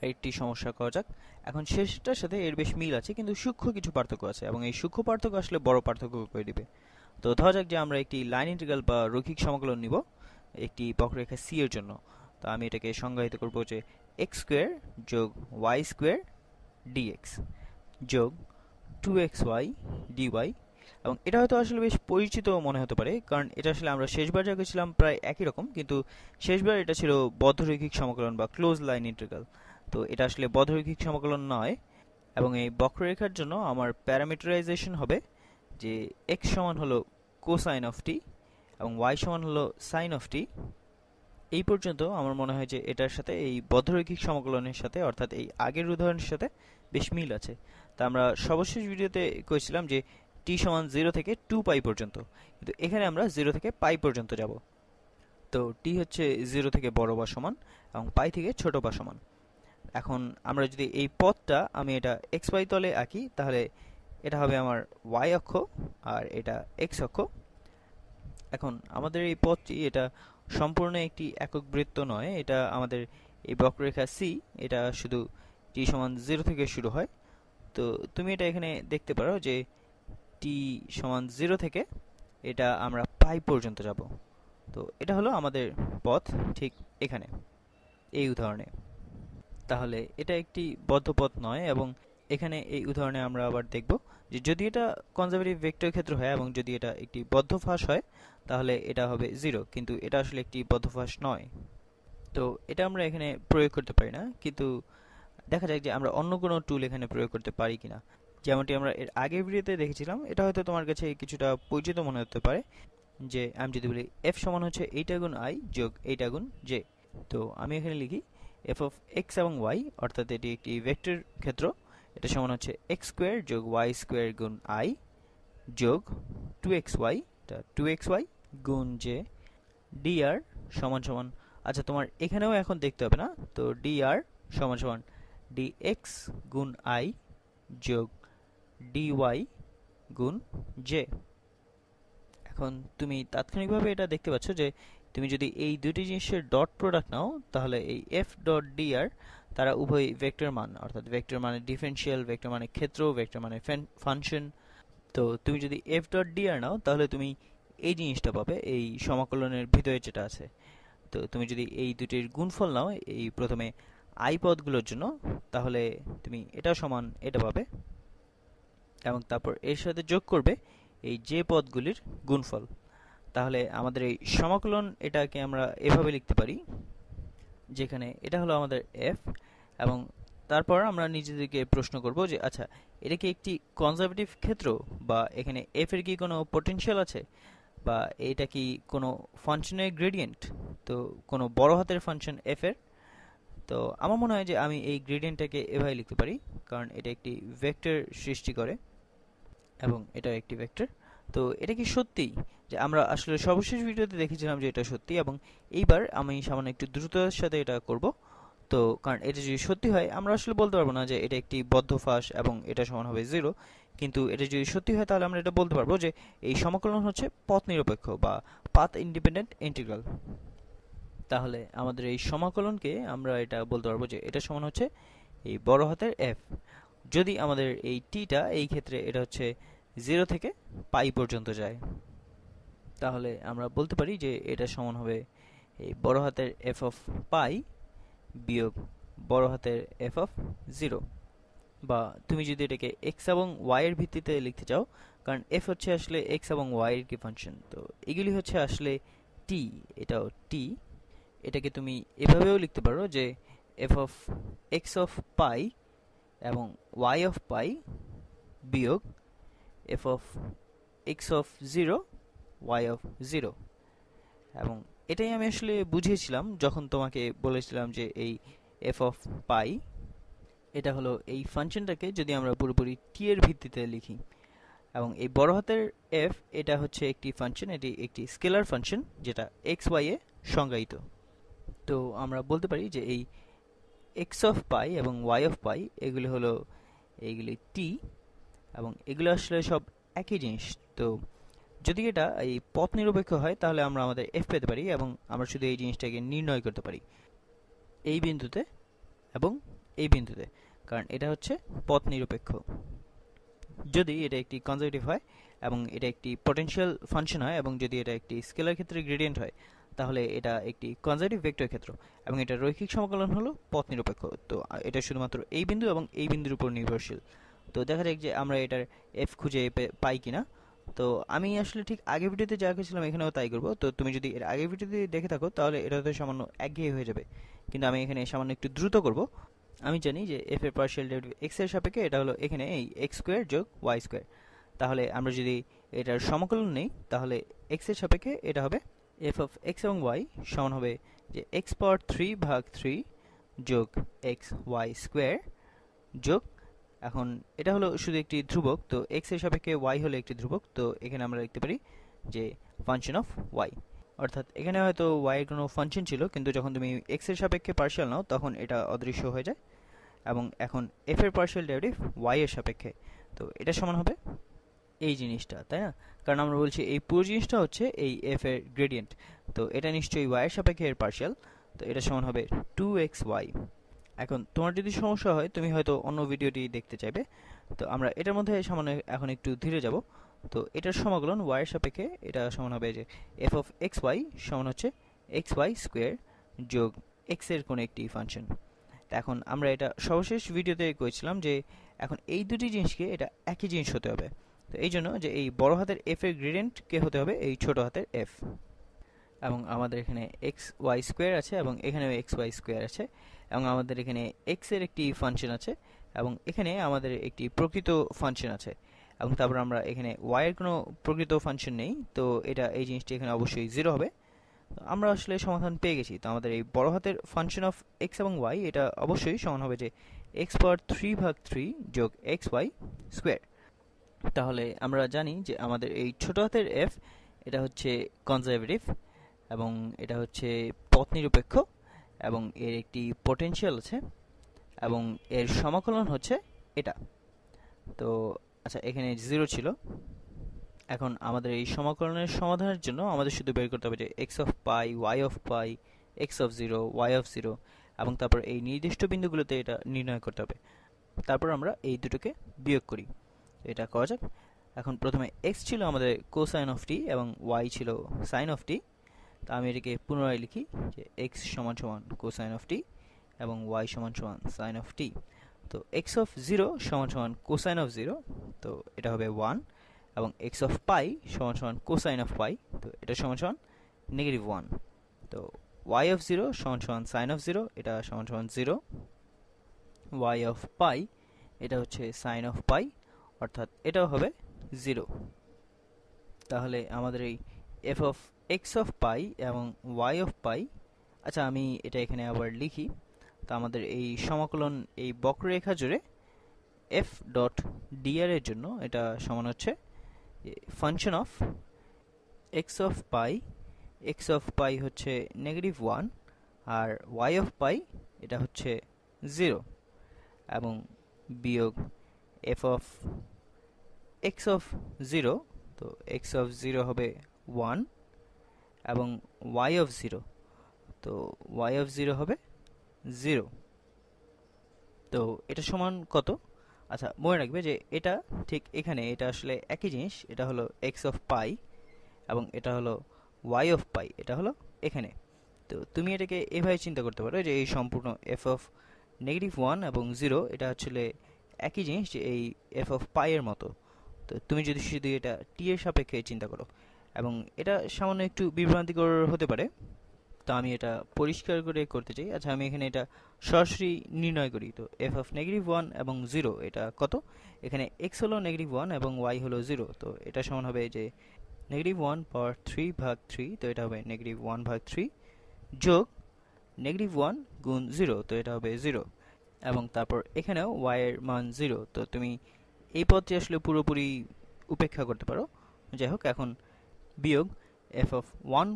একটি সমস্যা করা যাক। এখন শেষটার সাথে এর বেশ মিল আছে, কিন্তু সূক্ষ্ম কিছু পার্থক্য আছে এবং এই সূক্ষ্ম পার্থক্য আসলে বড় পার্থক্য করে দিবে। তো ধরা যাক যে আমরা একটি লাইন ইন্টিগ্রাল বা রৈখিক সমাকলন নিব একটি বক্ররেখা সি এর জন্য। তো আমি এটাকে সংজ্ঞায়িত করব যে এক্স স্কোয়ার যোগ ওয়াই স্কোয়ার ডিএক্স যোগ 2xy dy। এবং এটা হয়তো আসলে বেশ পরিচিত মনে হতে পারে, কারণ এটা আসলে আমরা শেষবার যা করেছিলাম প্রায় একই রকম, কিন্তু শেষবার এটা ছিল বদ্ধরৈখিক সমাকলন বা ক্লোজ লাইন ইন্টিগ্রাল। তো এটা আসলে বদ্ধরৈখিক সমাকলন নয়। এবং এই বক্ররেখার জন্য আমার প্যারামিটারাইজেশন হবে যে x সমান হলো কোসাইন অফ টি এবং y সমান হলো সাইন অফ টি। এই পর্যন্ত আমার মনে হয় যে এটার সাথে এই বদ্ধরৈখিক সমাকলনের সাথে, অর্থাৎ এই আগের উদাহরণের সাথে বেশ মিল আছে। তা আমরা সর্বশেষ ভিডিওতে করেছিলাম যে টি সমান 0 থেকে 2 পাই পর্যন্ত, কিন্তু এখানে আমরা 0 থেকে পাই পর্যন্ত যাব। তো টি হচ্ছে 0 থেকে বড় বা সমান এবং পাই থেকে ছোট বা সমান। এখন আমরা যদি এই পথটা আমি এটা এক্স ওয়াই তলে আঁকি, তাহলে এটা হবে আমার ওয়াই অক্ষ আর এটা এক্স অক্ষ। এখন আমাদের এই পথটি এটা সম্পূর্ণ একটি একক বৃত্ত নয়, এটা আমাদের এই বক্ররেখা সি, এটা শুধু টি সমান 0 থেকে শুরু হয়। তো তুমি এটা এখানে দেখতে পারো যে টি সমান 0 থেকে এটা আমরা পাই পর্যন্ত যাব। তো এটা হলো আমাদের পথ ঠিক এখানে এই উদাহরণে। তাহলে এটা একটি বদ্ধ পথ নয়, এবং এখানে এই উদাহরণে আমরা আবার দেখব যে যদি এটা কনজারভেটিভ ভেক্টর ক্ষেত্র হয় এবং যদি এটা একটি বদ্ধ ফাঁস হয় তাহলে এটা হবে 0, কিন্তু এটা আসলে একটি বদ্ধ ফাঁস নয়। তো এটা আমরা এখানে প্রয়োগ করতে পারি না, কিন্তু দেখা যাক যে আমরা অন্য কোনো টুল এখানে প্রয়োগ করতে পারি কিনা। যেমনটি আমরা এর আগের ভিডিওতে দেখেছিলাম, এটা হয়তো তোমার কাছে কিছুটা পরিচিত মনে হতে পারে, যে আমি যদি বলি f সমান হচ্ছে এইটা গুণ i যোগ এইটা গুণ j। তো আমি এখানে লিখি f of x এবং y, অর্থাৎ এটি একটি ভেক্টর ক্ষেত্র, এটা সমান হচ্ছে x স্কোয়ার যোগ y স্কোয়ার গুণ i যোগ 2xy, এটা 2xy গুণ j dr সমান সমান, আচ্ছা তোমার এখানেও এখন দেখতে হবে না, তো dr সমান সমান dx গুণ i যোগ dy গুণ j। এখন তুমি তাৎক্ষণিকভাবে এটা দেখতে পাচ্ছ যে তুমি যদি এই দুটি জিনিসের ডট প্রোডাক্ট নাও, তাহলে এই f ডট dr তারা উভয় ভেক্টর মান, অর্থাৎ ভেক্টর মানে ডিফারেনশিয়াল, ভেক্টর মানে ক্ষেত্র, ভেক্টর মানে ফাংশন। তো তুমি যদি f ডট dr নাও তাহলে তুমি এই জিনিসটা পাবে এই সমাকলনের ভিতরে যেটা আছে। তো তুমি যদি এই দুটির গুণফল নাও এই প্রথমে i পদগুলোর জন্য, তাহলে তুমি এটা সমান এটা পাবে এবং তারপর এর সাথে যোগ করবে এই যে পদগুলির গুণফল। তাহলে আমাদের এই সমাকলন এটাকে আমরা এভাবে লিখতে পারি, যেখানে এটা হলো আমাদের f, এবং তারপর আমরা নিজেদেরকে প্রশ্ন করব যে আচ্ছা এটা কি একটি কনজারভেটিভ ক্ষেত্র, বা এখানে f এর কি কোনো পটেনশিয়াল আছে, বা এটা কি কোনো ফাংশনের গ্রেডিয়েন্ট, তো কোনো বড় হাতের ফাংশন f এর। তো আমার মনে হয় যে আমি এই গ্রেডিয়েন্টটাকে এভাবে লিখতে পারি, কারণ এটা একটি ভেক্টর সৃষ্টি করে এবং এটা একটি ভেক্টর। তো এটা কি সত্যি যে আমরা আসলে সর্বশেষ ভিডিওতে দেখেছিলাম যে এটা সত্যি, এবং এইবার আমি সামান্য একটু দ্রুততার সাথে এটা করব। তো কারণ এটা যদি সত্যি হয় আমরা আসলে বলতে পারবো না যে এটা একটি বদ্ধ ফাঁস এবং এটা সমান হবে 0, কিন্তু এটা যদি সত্যি হয় তাহলে আমরা এটা বলতে পারবো যে এই সমাকলন হচ্ছে পথ নিরপেক্ষ বা পাথ ইন্ডিপেন্ডেন্ট ইন্টিগ্রাল। তাহলে আমাদের এই সমাকলনকে আমরা এটা বলতে পারবো যে এটা সমান হচ্ছে এই বড় হাতের f, যদি আমাদের এই টিটা এই ক্ষেত্রে এটা হচ্ছে 0 থেকে পাই পর্যন্ত যায়। তাহলে আমরা বলতে পারি যে এটা সমান হবে এই বড় হাতের f অফ পাই বিয়োগ বড় হাতের f অফ 0। বা তুমি যদি এটাকে x এবং y এর ভিত্তিতে লিখতে চাও, কারণ f হচ্ছে আসলে x এবং y এর কি ফাংশন, তো এগুলি হচ্ছে আসলে t, এটাও t। এটাকে তুমি এভাবেও লিখতে পারো যে f অফ x অফ পাই এবং y অফ পাই বিয়োগ f of x of 0 y of 0। এবং এটাই আমি আসলে বুঝিয়েছিলাম যখন তোমাকে বলেছিলাম যে এই f অফ পাই, এটা হলো এই ফাংশনটাকে যদি আমরা পুরোপুরি t এর ভিত্তিতে লিখি, এবং এই বড় হাতের f এটা হচ্ছে একটি ফাংশন, এটি একটি স্কেলার ফাংশন যেটা x y এ সংজ্ঞায়িত। তো আমরা বলতে পারি যে এই x অফ পাই এবং y অফ পাই এগুলি হলো এইগুলি t, এবং এগুলো আসলে সব একই জিনিস। তো যদি এটা এই পথ নিরপেক্ষ হয় তাহলে আমরা আমাদের f পেতে পারি, এবং আমরা শুধু এই জিনিসটাকে নির্ণয় করতে পারি এই বিন্দুতে এবং এই বিন্দুতে, কারণ এটা হচ্ছে পথ নিরপেক্ষ। যদি এটা একটি কনজারভেটিভ হয় এবং এটা একটি পটেনশিয়াল ফাংশন হয় এবং যদি এটা একটি স্কেলার ক্ষেত্রে গ্রেডিয়েন্ট হয়, তাহলে এটা একটি কনজারভেটিভ ভেক্টর ক্ষেত্র এবং এটা রৈখিক সমাকলন হলো পথ নিরপেক্ষ। তো এটা শুধুমাত্র এই বিন্দু এবং এই বিন্দুর উপর নির্ভরশীল। তো দেখা যাক যে আমরা এটার এফ খুঁজে পাই কিনা। তো আমি আসলে ঠিক আগের ভিডিওতে যা করেছিলাম এখানেও তাই করব। তো তুমি যদি এর আগের ভিডিওতে দেখে থাকো তাহলে এটা হয়তো সামান্য একঘেয়ে হয়ে যাবে, কিন্তু আমি এখানে সামান্য একটু দ্রুত করব। আমি জানি যে এফ এর পার্শিয়াল ডেরিভেটিভ এক্স এর সাপেক্ষে এটা হলো এখানে এই এক্স স্কোয়ার যোগ ওয়াই স্কোয়ার। তাহলে আমরা যদি এটার সমাকলন নেই তাহলে এক্স এর সাপেক্ষে এটা হবে এফ অফ এক্স এবং ওয়াই সমান হবে যে এক্স পাওয়ার 3 ভাগ 3 যোগ এক্স ওয়াই স্কোয়ার যোগ, এখন এটা হলো শুধু একটি ধ্রুবক, তো এক্স এর সাপেক্ষে ওয়াই হলো একটি ধ্রুবক, তো এখানে আমরা লিখতে পারি যে ফাংশন অফ ওয়াই। অর্থাৎ এখানে হয়তো ওয়াই এর কোনো ফাংশন ছিল, কিন্তু যখন তুমি এক্স এর সাপেক্ষে পার্শিয়াল নাও তখন এটা অদৃশ্য হয়ে যায়। এবং এখন এফ এর পার্শিয়াল ডেরিভেটিভ ওয়াই এর সাপেক্ষে, তো এটা সমান হবে এই জিনিসটা, তাই না? কারণ আমরা বলছি এই পুরো জিনিসটা হচ্ছে এই এফ এর গ্রেডিয়েন্ট, তো এটা নিশ্চয়ই ওয়াই এর সাপেক্ষে এর পার্শিয়াল, তো এটা সমান হবে 2xy। এখন তোমার যদি সমস্যা হয় তুমি হয়তো অন্য ভিডিওটি দেখতে চাইবে, তো আমরা এটার মধ্যে সামান্য এখন একটু ধীরে যাব। তো এটার সমাকলন y এর সাপেক্ষে এটা সমান হবে যে f অফ xy সমান হচ্ছে xy স্কোয়ার যোগ x এর কোনো একটি ফাংশন। এখন আমরা এটা সর্বশেষ ভিডিওতে করেছিলাম যে এখন এই দুটি জিনিসকে এটা একই জিনিস হতে হবে। তো এই জন্য যে এই বড় হাতের f এর গ্রেডিয়েন্ট কে হতে হবে এই ছোট হাতের f, এবং আমাদের এখানে এক্স ওয়াই স্কোয়ার আছে এবং এখানেও এক্স ওয়াই স্কোয়ার আছে, এবং আমাদের এখানে এক্স এর একটি ফাংশন আছে এবং এখানে আমাদের একটি প্রকৃত ফাংশন আছে, এবং তারপর আমরা এখানে ওয়াই এর কোনো প্রকৃত ফাংশন নেই, তো এটা এই জিনিসটি এখানে অবশ্যই জিরো হবে। তো আমরা আসলে সমাধান পেয়ে গেছি। তো আমাদের এই বড় হাতের ফাংশন অফ এক্স এবং ওয়াই এটা অবশ্যই সমান হবে যে এক্স পাওয়ার 3 ভাগ 3 যোগ এক্স ওয়াই স্কোয়ার। তাহলে আমরা জানি যে আমাদের এই ছোট হাতের এফ এটা হচ্ছে কনজারভেটিভ এবং এটা হচ্ছে পথ নিরপেক্ষ এবং এর একটি পটেনশিয়াল আছে এবং এর সমাকলন হচ্ছে এটা। তো আচ্ছা, এখানে জিরো ছিল। এখন আমাদের এই সমাকলনের সমাধানের জন্য আমাদের শুধু বের করতে হবে যে x of pi, y of pi, x of zero, y of zero, এবং তারপর এই নির্দিষ্ট বিন্দুগুলোতে এটা নির্ণয় করতে হবে। তারপর আমরা এই দুটোকে বিয়োগ করি। এটা করা যাক। এখন প্রথমে এক্স ছিল আমাদের কোসাইন অফ টি এবং ওয়াই ছিল সাইন অফ টি। তো আমি এটাকে পুনরায় লিখি যে এক্স সমান সমান কোসাইন অফ টি এবং ওয়াই সমান সমান সাইন অফ টি। তো এক্স অফ জিরো সমান সমান কোসাইন অফ জিরো, তো এটা হবে 1, এবং এক্স অফ পাই সমান সমান কোসাইন অফ পাই, তো এটা সমান সমান -1। তো ওয়াই অফ জিরো সমান সমান সাইন অফ জিরো, এটা সমান সমান 0। ওয়াই অফ পাই এটা হচ্ছে সাইন অফ পাই, অর্থাৎ এটাও হবে 0। তাহলে আমাদের এই এফ অফ এক্স অফ পাই এবং ওয়াই অফ পাই, আচ্ছা আমি এটা এখানে আবার লিখি। তো আমাদের এই সমাকলন এই বক্ররেখা জুড়ে এফ ডট ডিআর এর জন্য এটা সমান হচ্ছে ফাংশন অফ এক্স অফ পাই হচ্ছে -1 আর ওয়াই অফ পাই এটা হচ্ছে 0, এবং বিয়োগ F of x of zero, তো এক্স অফ জিরো হবে 1 এবং ওয়াই অফ জিরো, তো ওয়াই অফ জিরো হবে 0। তো এটা সমান কত? আচ্ছা, মনে রাখবে যে এটা ঠিক এখানে এটা আসলে একই জিনিস, এটা হলো এক্স অফ পাই এবং এটা হলো ওয়াই অফ পাই, এটা হলো এখানে। তো তুমি এটাকে এভাবে চিন্তা করতে পারো যে এই সম্পূর্ণ এফ অফ -1 এবং 0 এটা আসলে একই জিনিস, যে এই এফ অফ পাই এর মতো। তো তুমি যদি শুধু এটা টি এর সাপেক্ষে চিন্তা করো, এবং এটা সামান্য একটু বিভ্রান্তিকর হতে পারে, তো আমি এটা পরিষ্কার করে করতে চাই। আচ্ছা, আমি এখানে এটা সরাসরি নির্ণয় করি। তো এফ অফ -1 এবং 0 এটা কত? এখানে এক্স হলো -1 এবং ওয়াই হলো 0, তো এটা সমান হবে যে -1 পাওয়ার 3 ভাগ 3, তো এটা হবে -1 ভাগ 3 যোগ -1 গুণ 0, তো এটা হবে 0, এবং তারপর এখানেও y এর মান 0। তো তুমি এই পদটি আসলে পুরোপুরি উপেক্ষা করতে পারো। যাই হোক, এখন বিয়োগ এফ অফ 1,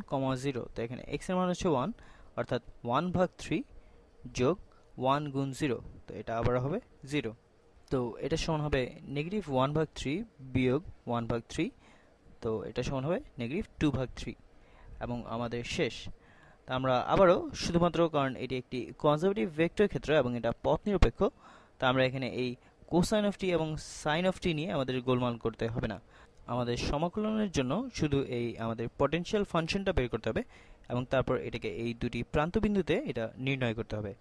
0, তো এখানে x এর মান হচ্ছে 1, অর্থাৎ 1 ভাগ 3 যোগ 1 গুণ 0, তো এটা আবার হবে 0। তো এটা সমান হবে -1 ভাগ 3 বিয়োগ 1 ভাগ 3, তো এটা সমান হবে -2 ভাগ 3, এবং আমাদের শেষ। তা আমরা আবারও শুধুমাত্র কারণ এটি একটি কনজারভেটিভ ভেক্টর ক্ষেত্র এবং এটা পথ নিরপেক্ষ, তা আমরা এখানে এই কোসাইন অফ টি এবং সাইন অফ টি নিয়ে আমাদের গোলমাল করতে হবে না। আমাদের সমাকলনের জন্য শুধু এই আমাদের পটেনশিয়াল ফাংশনটা বের করতে হবে এবং তারপর এটাকে এই দুটি প্রান্তবিন্দুতে এটা নির্ণয় করতে হবে।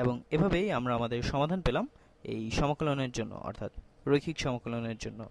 এবং এভাবেই আমরা আমাদের সমাধান পেলাম এই সমাকলনের জন্য, অর্থাৎ রৈখিক সমাকলনের জন্য।